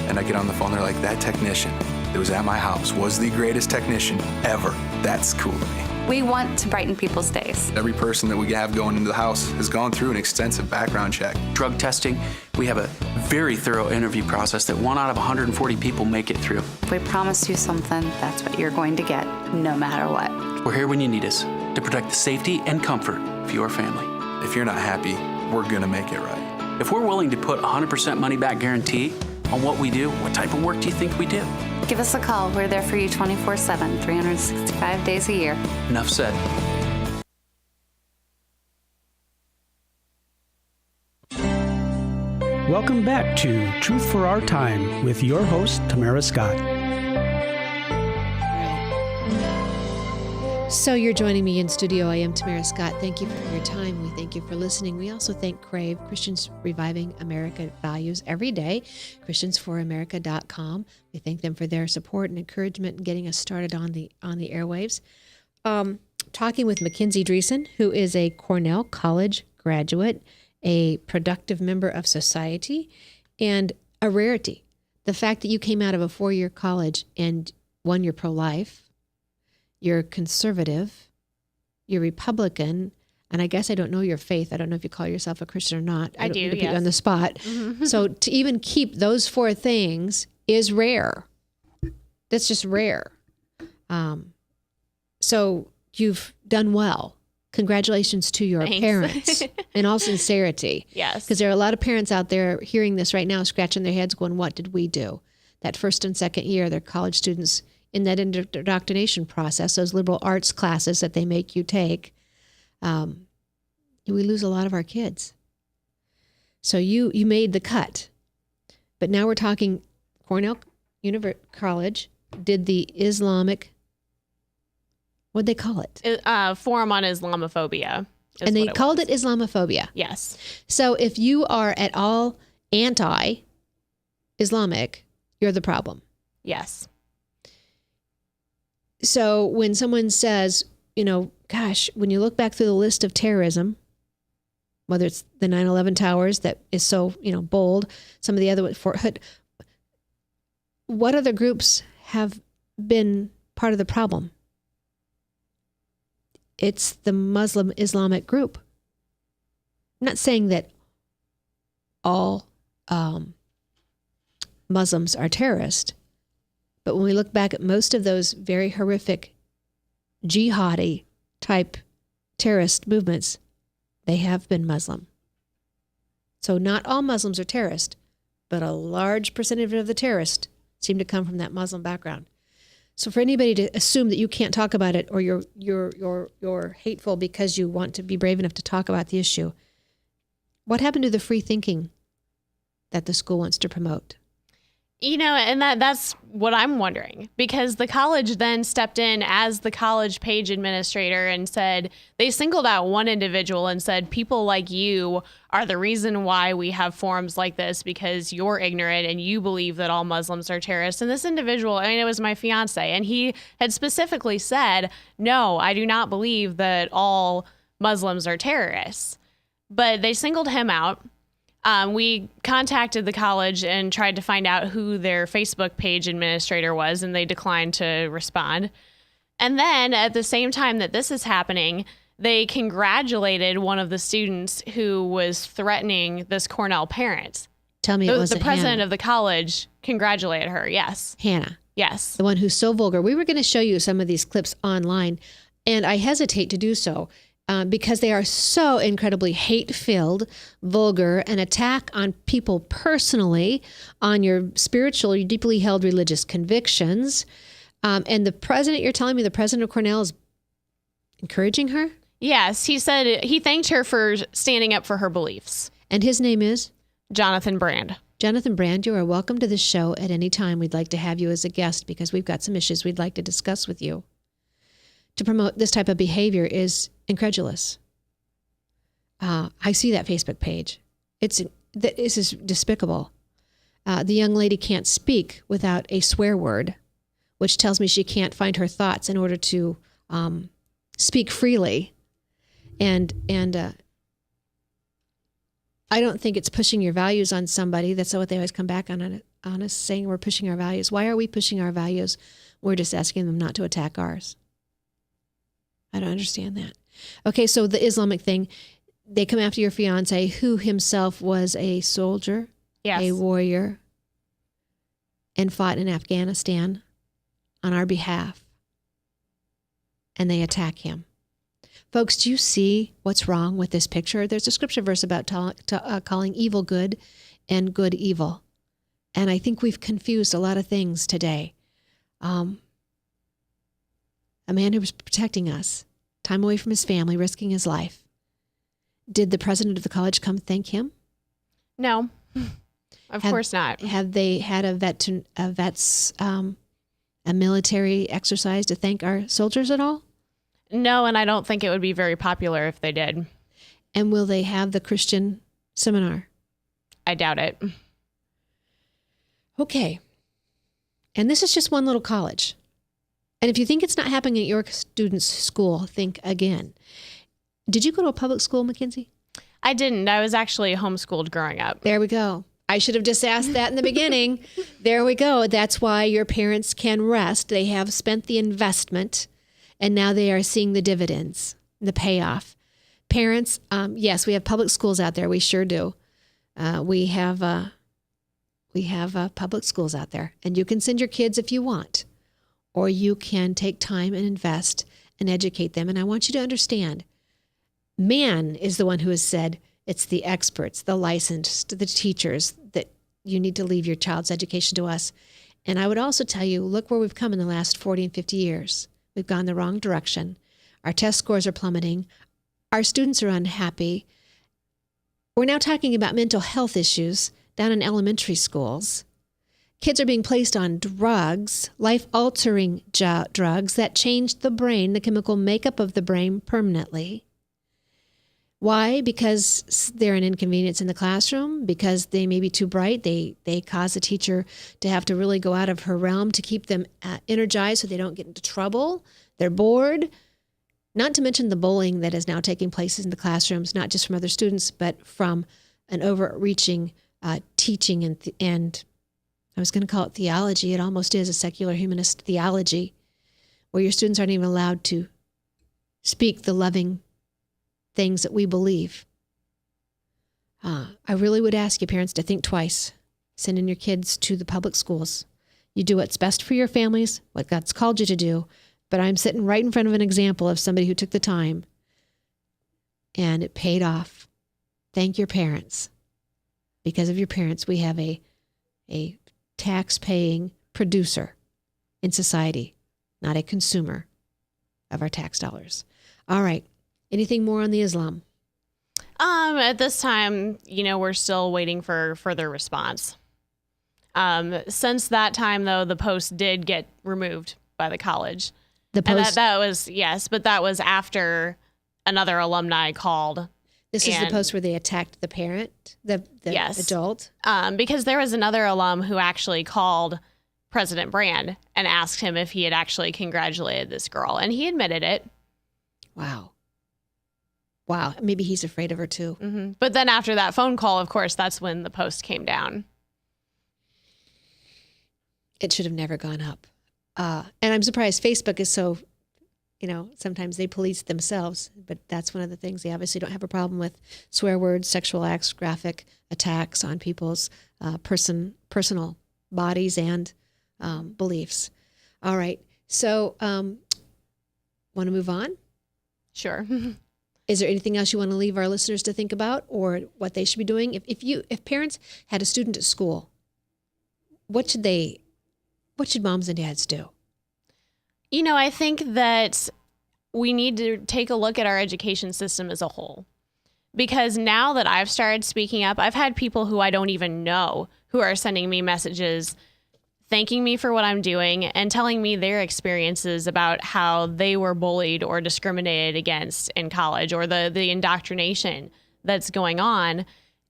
Speaker 10: And I get on the phone, they're like, that technician that was at my house was the greatest technician ever. That's cool to me.
Speaker 11: We want to brighten people's days.
Speaker 10: Every person that we have going into the house has gone through an extensive background check.
Speaker 6: Drug testing, we have a very thorough interview process that 1 out of 140 people make it through.
Speaker 11: If we promise you something, that's what you're going to get, no matter what.
Speaker 6: We're here when you need us to protect the safety and comfort of your family.
Speaker 10: If you're not happy, we're gonna make it right.
Speaker 6: If we're willing to put 100% money back guarantee on what we do, what type of work do you think we do?
Speaker 11: Give us a call. We're there for you 24/7, 365 days a year.
Speaker 6: Enough said.
Speaker 1: Welcome back to Truth for Our Time with your host, Tamara Scott.
Speaker 2: So you're joining me in studio. I am Tamara Scott. Thank you for your time. We thank you for listening. We also thank Crave, Christians Reviving America Values every day, ChristiansForAmerica.com. We thank them for their support and encouragement in getting us started on the airwaves. Talking with MacKenzie Dreeszen, who is a Cornell College graduate, a productive member of society, and a rarity. The fact that you came out of a 4-year college and, one, you're pro-life, you're conservative, you're Republican, and I guess I don't know your faith. I don't know if you call yourself a Christian or not.
Speaker 3: I do,
Speaker 2: need to put
Speaker 3: yes.
Speaker 2: you on the spot. Mm-hmm. So to even keep those 4 things is rare. That's just rare. So you've done well congratulations to your
Speaker 3: Thanks.
Speaker 2: parents in all sincerity.
Speaker 3: Yes.
Speaker 2: Because there are a lot of parents out there hearing this right now, scratching their heads going, what did we do? That first and second year, they're college students in that indoctrination process, those liberal arts classes that they make you take. We lose a lot of our kids. So you made the cut. But now we're talking Cornell College did the Islamic, what'd they call it?
Speaker 3: Forum on Islamophobia.
Speaker 2: And they called it Islamophobia.
Speaker 3: Yes.
Speaker 2: So if you are at all anti-Islamic, you're the problem.
Speaker 3: Yes.
Speaker 2: So when someone says, gosh, when you look back through the list of terrorism, whether it's the 9/11 towers that is so, bold, some of the other, Fort Hood, what other groups have been part of the problem? It's the Muslim Islamic group. I'm not saying that all Muslims are terrorists, but when we look back at most of those very horrific jihadi type terrorist movements, they have been Muslim. So not all Muslims are terrorists, but a large percentage of the terrorists seem to come from that Muslim background. So for anybody to assume that you can't talk about it or you're hateful because you want to be brave enough to talk about the issue, what happened to the free thinking that the school wants to promote?
Speaker 3: And that's what I'm wondering, because the college then stepped in as the college page administrator and said, they singled out one individual and said, people like you are the reason why we have forums like this, because you're ignorant and you believe that all Muslims are terrorists. And this individual, it was my fiance, and he had specifically said, no, I do not believe that all Muslims are terrorists. But they singled him out. We contacted the college and tried to find out who their Facebook page administrator was, and they declined to respond. And then at the same time that this is happening, they congratulated one of the students who was threatening this Cornell parent.
Speaker 2: Tell me it wasn't
Speaker 3: the president
Speaker 2: Hannah.
Speaker 3: of the college congratulated her. Yes.
Speaker 2: Hannah.
Speaker 3: Yes.
Speaker 2: The one who's so vulgar. We were going to show you some of these clips online, and I hesitate to do so. Because they are so incredibly hate-filled, vulgar, an attack on people personally, on your spiritual, your deeply held religious convictions. And the president, you're telling me the president of Cornell is encouraging her?
Speaker 3: Yes. He said he thanked her for standing up for her beliefs.
Speaker 2: And his name is?
Speaker 3: Jonathan Brand.
Speaker 2: Jonathan Brand, you are welcome to this show at any time. We'd like to have you as a guest because we've got some issues we'd like to discuss with you. To promote this type of behavior is incredulous. I see that Facebook page. This is despicable. The young lady can't speak without a swear word, which tells me she can't find her thoughts in order to speak freely. And I don't think it's pushing your values on somebody. That's what they always come back on us, saying we're pushing our values. Why are we pushing our values? We're just asking them not to attack ours. I don't understand that. Okay, so the Islamic thing, they come after your fiance, who himself was a soldier,
Speaker 3: yes,
Speaker 2: a warrior, and fought in Afghanistan on our behalf. And they attack him. Folks, do you see what's wrong with this picture? There's a scripture verse about calling evil good and good evil. And I think we've confused a lot of things today. A man who was protecting us, time away from his family, risking his life. Did the president of the college come thank him?
Speaker 3: No, of course not.
Speaker 2: Have they had a military exercise to thank our soldiers at all?
Speaker 3: No, and I don't think it would be very popular if they did.
Speaker 2: And will they have the Christian seminar?
Speaker 3: I doubt it.
Speaker 2: Okay. And this is just one little college. And if you think it's not happening at your student's school, think again. Did you go to a public school, MacKenzie?
Speaker 3: I didn't. I was actually homeschooled growing up.
Speaker 2: There we go. I should have just asked that in the beginning. There we go. That's why your parents can rest. They have spent the investment, and now they are seeing the dividends, the payoff. Parents, yes, we have public schools out there. We sure do. We have public schools out there, and you can send your kids if you want. Or you can take time and invest and educate them. And I want you to understand, Man is the one who has said it's the experts, the licensed, the teachers, that you need to leave your child's education to us. And I would also tell you, look where we've come in the last 40 and 50 years. We've gone the wrong direction. Our test scores are plummeting. Our students are unhappy. We're now talking about mental health issues down in elementary schools. Kids are being placed on drugs, life-altering drugs that change the brain, the chemical makeup of the brain permanently. Why? Because they're an inconvenience in the classroom, because they may be too bright. They cause a teacher to have to really go out of her realm to keep them energized so they don't get into trouble. They're bored. Not to mention the bullying that is now taking place in the classrooms, not just from other students, but from an overreaching teaching and I was going to call it theology. It almost is a secular humanist theology where your students aren't even allowed to speak the loving things that we believe. I really would ask you parents to think twice, sending your kids to the public schools. You do what's best for your families, what God's called you to do, but I'm sitting right in front of an example of somebody who took the time and it paid off. Thank your parents. Because of your parents, we have a tax-paying producer in society, not a consumer of our tax dollars. All right. Anything more on the Islam?
Speaker 3: At this time, we're still waiting for further response. Since that time, though, the post did get removed by the college.
Speaker 2: The post?
Speaker 3: But that was after another alumni called.
Speaker 2: This is the post where they attacked the parent, the adult?
Speaker 3: Because there was another alum who actually called President Brand and asked him if he had actually congratulated this girl, and he admitted it.
Speaker 2: Wow. Maybe he's afraid of her too.
Speaker 3: Mm-hmm. But then after that phone call, of course, that's when the post came down.
Speaker 2: It should have never gone up. And I'm surprised Facebook is so, sometimes they police themselves, but that's one of the things. They obviously don't have a problem with swear words, sexual acts, graphic attacks on people's personal bodies and beliefs. All right. So want to move on?
Speaker 3: Sure.
Speaker 2: Is there anything else you want to leave our listeners to think about or what they should be doing? If parents had a student at school, what should moms and dads do?
Speaker 3: I think that we need to take a look at our education system as a whole. Because now that I've started speaking up, I've had people who I don't even know who are sending me messages thanking me for what I'm doing and telling me their experiences about how they were bullied or discriminated against in college or the indoctrination that's going on.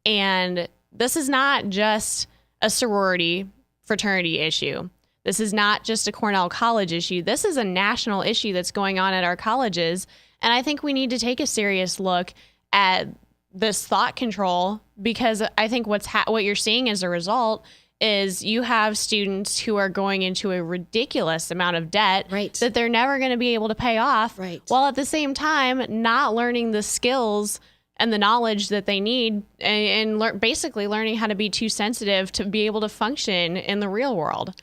Speaker 3: And this is not just a sorority fraternity issue. This is not just a Cornell college issue. This is a national issue that's going on at our colleges. And I think we need to take a serious look at this thought control, because I think what you're seeing as a result is you have students who are going into a ridiculous amount of debt that they're never going to be able to pay off, while at the same time not learning the skills and the knowledge that they need and basically learning how to be too sensitive to be able to function in the real world.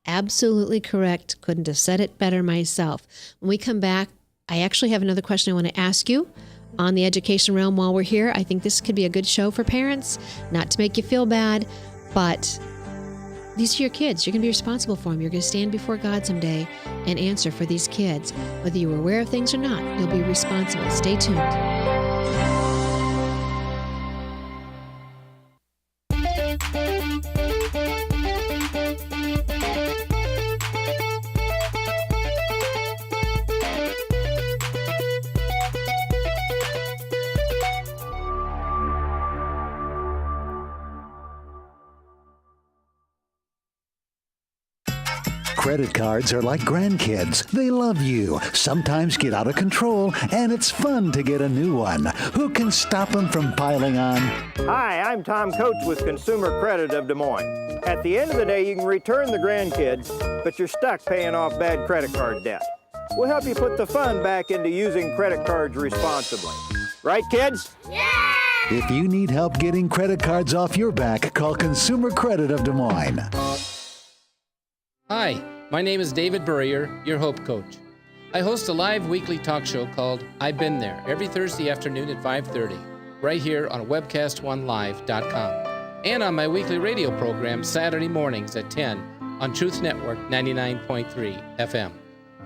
Speaker 2: Absolutely correct. Couldn't have said it better myself. When we come back, I actually have another question I want to ask you on the education realm while we're here. I think this could be a good show for parents, not to make you feel bad, but these are your kids. You're going to be responsible for them. You're going to stand before God someday and answer for these kids. Whether you were aware of things or not, you'll be responsible. Stay tuned.
Speaker 4: Credit cards are like grandkids. They love you, sometimes get out of control, and it's fun to get a new one. Who can stop them from piling on?
Speaker 5: Hi, I'm Tom Coates with Consumer Credit of Des Moines. At the end of the day, you can return the grandkids, but you're stuck paying off bad credit card debt. We'll help you put the fun back into using credit cards responsibly. Right, kids?
Speaker 4: Yeah! If you need help getting credit cards off your back, call Consumer Credit of Des Moines.
Speaker 7: Hi, my name is David Burrier, your Hope Coach. I host a live weekly talk show called I've Been There every Thursday afternoon at 5:30, right here on webcast1live.com, and on my weekly radio program Saturday mornings at 10 on Truth Network 99.3 FM.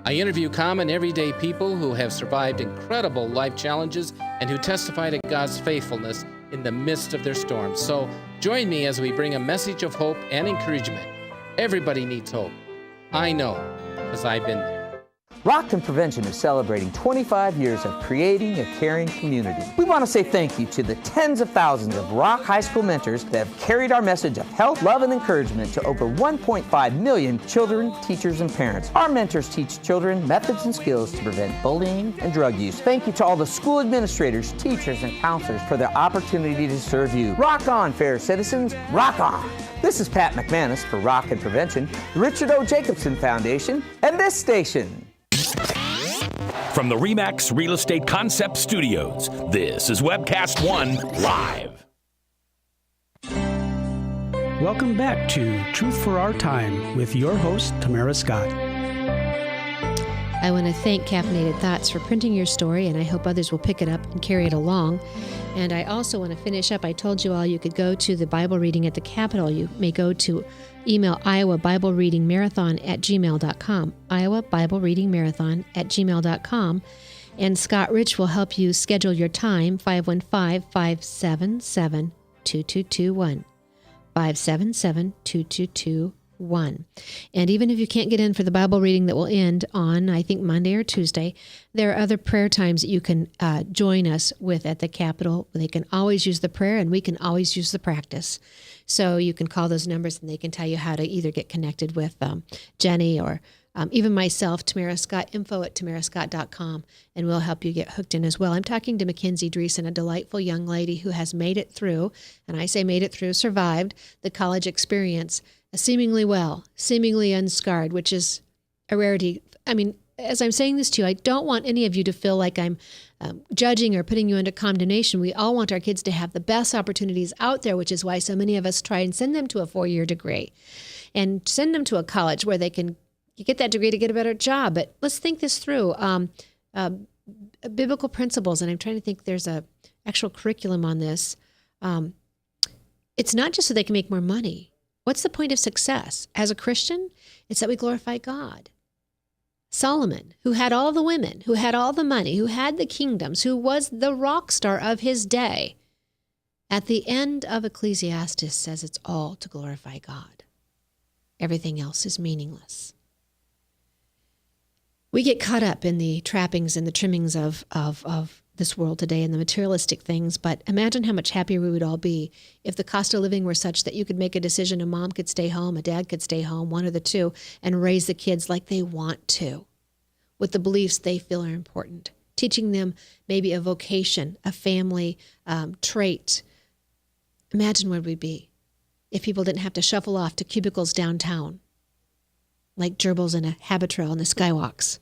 Speaker 7: I interview common everyday people who have survived incredible life challenges and who testify to God's faithfulness in the midst of their storms. So join me as we bring a message of hope and encouragement. Everybody needs hope. I know, because I've been there.
Speaker 8: Revoked Prevention is celebrating 25 years of creating a caring community. We want to say thank you to the tens of thousands of Rock High School mentors that have carried our message of health, love, and encouragement to over 1.5 million children, teachers, and parents. Our mentors teach children methods and skills to prevent bullying and drug use. Thank you to all the school administrators, teachers, and counselors for their opportunity to serve you. Rock on, fair citizens, rock on! This is Pat McManus for Revoked Prevention, the Richard O. Jacobson Foundation, and this station.
Speaker 9: From the RE/MAX Real Estate Concept Studios, this is Webcast One Live.
Speaker 1: Welcome back to Truth for Our Time with your host, Tamara Scott.
Speaker 2: I want to thank Caffeinated Thoughts for printing your story, and I hope others will pick it up and carry it along. And I also want to finish up. I told you all you could go to the Bible reading at the Capitol. You may go to email iowabiblereadingmarathon@gmail.com, iowabiblereadingmarathon@gmail.com, and Scott Rich will help you schedule your time, 515-577-2221, 577-2221. And even if you can't get in for the Bible reading that will end on, I think, Monday or Tuesday, there are other prayer times that you can join us with at the Capitol. They can always use the prayer, and we can always use the practice. So you can call those numbers, and they can tell you how to either get connected with Jenny or even myself, Tamara Scott, info@tamarascott.com, and we'll help you get hooked in as well. I'm talking to MacKenzie Dreeszen, a delightful young lady who has made it through, and I say made it through, survived the college experience seemingly well, seemingly unscarred, which is a rarity. I mean, as I'm saying this to you, I don't want any of you to feel like I'm judging or putting you into condemnation. We all want our kids to have the best opportunities out there, which is why so many of us try and send them to a 4-year degree and send them to a college where they can get that degree to get a better job. But let's think this through. Biblical principles, and I'm trying to think there's a actual curriculum on this. It's not just so they can make more money. What's the point of success? As a Christian, it's that we glorify God. Solomon, who had all the women, who had all the money, who had the kingdoms, who was the rock star of his day, at the end of Ecclesiastes says it's all to glorify God. Everything else is meaningless. We get caught up in the trappings and the trimmings of this world today and the materialistic things, but imagine how much happier we would all be if the cost of living were such that you could make a decision, a mom could stay home, a dad could stay home, one of the two, and raise the kids like they want to, with the beliefs they feel are important, teaching them maybe a vocation, a family trait. Imagine where we'd be if people didn't have to shuffle off to cubicles downtown like gerbils in a habitrail in the skywalks.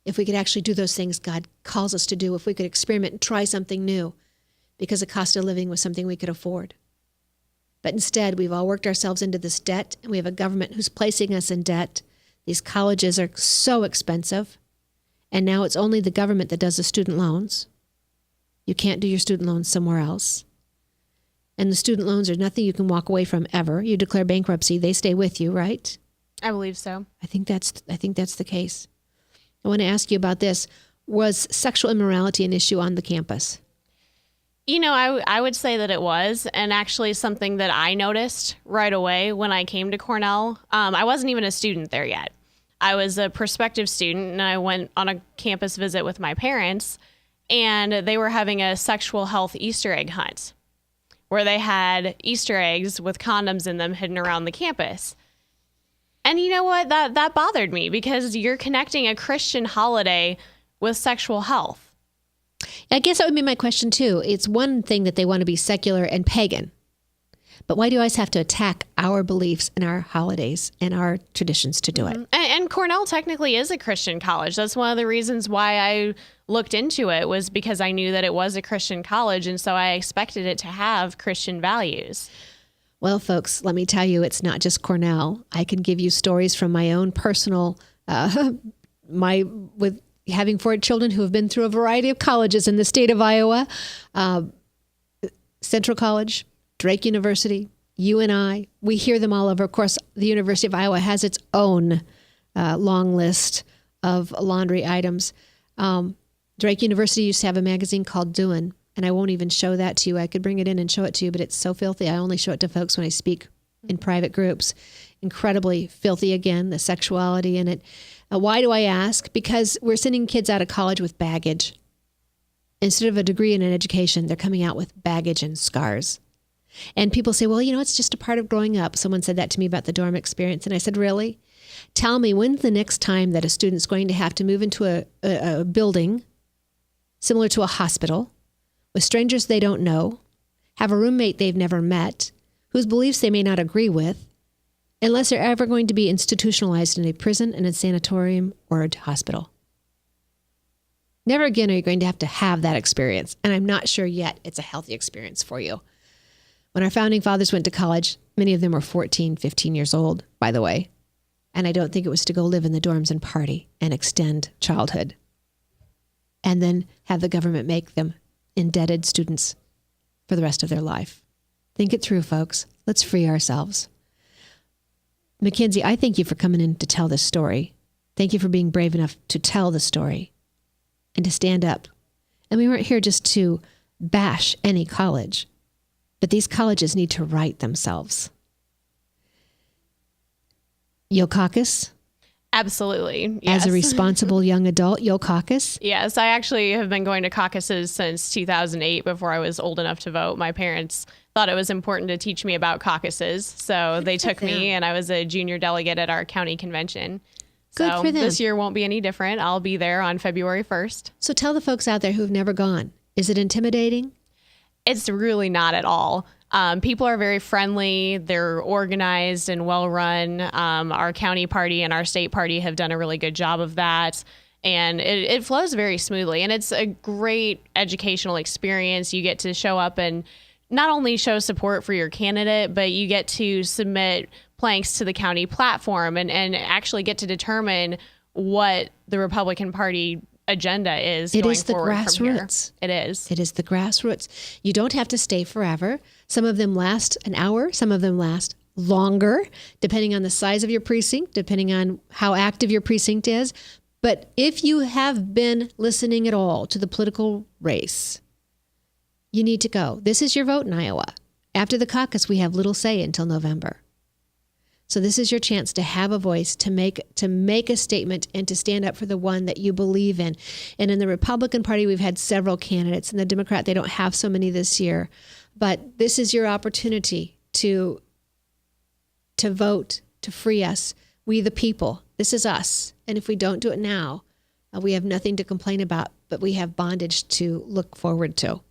Speaker 2: If we could actually do those things God calls us to do, if we could experiment and try something new, because the cost of living was something we could afford. But instead, we've all worked ourselves into this debt, and we have a government who's placing us in debt. These colleges are so expensive, and now it's only the government that does the student loans. You can't do your student loans somewhere else. And the student loans are nothing you can walk away from ever. You declare bankruptcy, they stay with you, right?
Speaker 3: I believe so.
Speaker 2: I think that's the case. I want to ask you about this. Was sexual immorality an issue on the campus?
Speaker 3: You know, I would say that it was, and actually something that I noticed right away when I came to Cornell. I wasn't even a student there yet. I was a prospective student, and I went on a campus visit with my parents, and they were having a sexual health Easter egg hunt where they had Easter eggs with condoms in them hidden around the campus. And you know what? That bothered me because you're connecting a Christian holiday with sexual health.
Speaker 2: I guess that would be my question, too. It's one thing that they want to be secular and pagan. But why do you always have to attack our beliefs and our holidays and our traditions to do it?
Speaker 3: And Cornell technically is a Christian college. That's one of the reasons why I looked into it, was because I knew that it was a Christian college. And so I expected it to have Christian values.
Speaker 2: Well, folks, let me tell you, it's not just Cornell. I can give you stories from my own personal with having 4 children who have been through a variety of colleges in the state of Iowa, Central College, Drake University, UNI, we hear them all over. Of course, the University of Iowa has its own long list of laundry items. Drake University used to have a magazine called Doin', and I won't even show that to you. I could bring it in and show it to you, but it's so filthy. I only show it to folks when I speak in private groups. Incredibly filthy, again, the sexuality in it. Why do I ask? Because we're sending kids out of college with baggage. Instead of a degree and an education, they're coming out with baggage and scars. And people say, well, it's just a part of growing up. Someone said that to me about the dorm experience. And I said, really? Tell me, when's the next time that a student's going to have to move into a building similar to a hospital with strangers they don't know, have a roommate they've never met, whose beliefs they may not agree with, unless they're ever going to be institutionalized in a prison, in a sanatorium, or a hospital. Never again are you going to have that experience. And I'm not sure yet it's a healthy experience for you. When our founding fathers went to college, many of them were 14, 15 years old, by the way. And I don't think it was to go live in the dorms and party and extend childhood. And then have the government make them indebted students for the rest of their life. Think it through, folks. Let's free ourselves. MacKenzie, I thank you for coming in to tell this story. Thank you for being brave enough to tell the story and to stand up. And we weren't here just to bash any college, but these colleges need to right themselves. You'll caucus?
Speaker 3: Absolutely. Yes.
Speaker 2: As a responsible young adult, you'll caucus?
Speaker 3: Yes, I actually have been going to caucuses since 2008 before I was old enough to vote. My parents thought it was important to teach me about caucuses, so they took me, and I was a junior delegate at our county convention.
Speaker 2: Good
Speaker 3: so
Speaker 2: for them.
Speaker 3: This year won't be any different. I'll be there on February 1st.
Speaker 2: So tell the folks out there who've never gone, is it intimidating?
Speaker 3: It's really not at all. People are very friendly. They're organized and well run. Our county party and our state party have done a really good job of that. And it flows very smoothly. And it's a great educational experience. You get to show up and not only show support for your candidate, but you get to submit planks to the county platform and actually get to determine what the Republican Party agenda is.
Speaker 2: It
Speaker 3: going
Speaker 2: is the
Speaker 3: forward from here.
Speaker 2: grassroots.
Speaker 3: It is.
Speaker 2: It is the grassroots. You don't have to stay forever. Some of them last an hour. Some of them last longer, depending on the size of your precinct, depending on how active your precinct is. But if you have been listening at all to the political race, you need to go. This is your vote in Iowa. After the caucus, we have little say until November. So this is your chance to have a voice, to make a statement, and to stand up for the one that you believe in. And in the Republican Party, we've had several candidates. In the Democrat, they don't have so many this year. But this is your opportunity to vote, to free us. We the people. This is us. And if we don't do it now, we have nothing to complain about, but we have bondage to look forward to.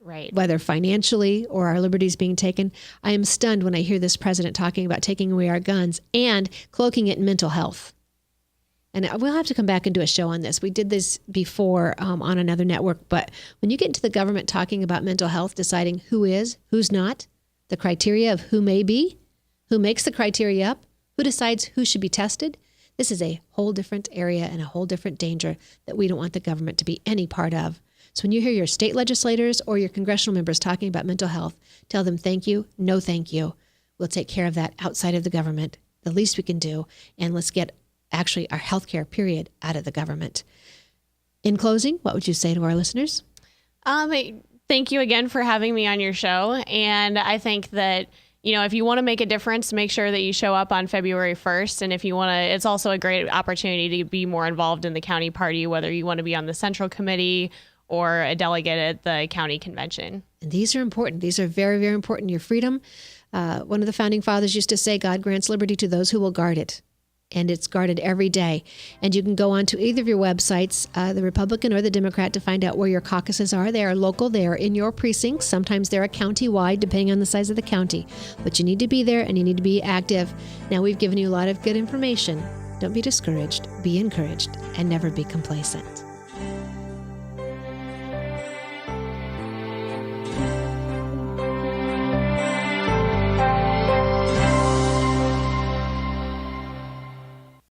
Speaker 3: Right.
Speaker 2: Whether financially or our liberties being taken. I am stunned when I hear this president talking about taking away our guns and cloaking it in mental health. And we'll have to come back and do a show on this. We did this before on another network. But when you get into the government talking about mental health, deciding who is, who's not, the criteria of who may be, who makes the criteria up, who decides who should be tested, this is a whole different area and a whole different danger that we don't want the government to be any part of. So when you hear your state legislators or your congressional members talking about mental health, tell them thank you, no thank you. We'll take care of that outside of the government, the least we can do, and let's get actually our health care, period, out of the government. In closing, what would you say to our listeners?
Speaker 3: Thank you again for having me on your show. And I think that, if you want to make a difference, make sure that you show up on February 1st. And if you want to, it's also a great opportunity to be more involved in the county party, whether you want to be on the central committee or a delegate at the county convention.
Speaker 2: And these are important. These are very, very important. Your freedom. One of the founding fathers used to say, God grants liberty to those who will guard it. And it's guarded every day. And you can go on to either of your websites, the Republican or the Democrat, to find out where your caucuses are. They are local. They are in your precincts. Sometimes they're county-wide, depending on the size of the county. But you need to be there and you need to be active. Now, we've given you a lot of good information. Don't be discouraged. Be encouraged and never be complacent.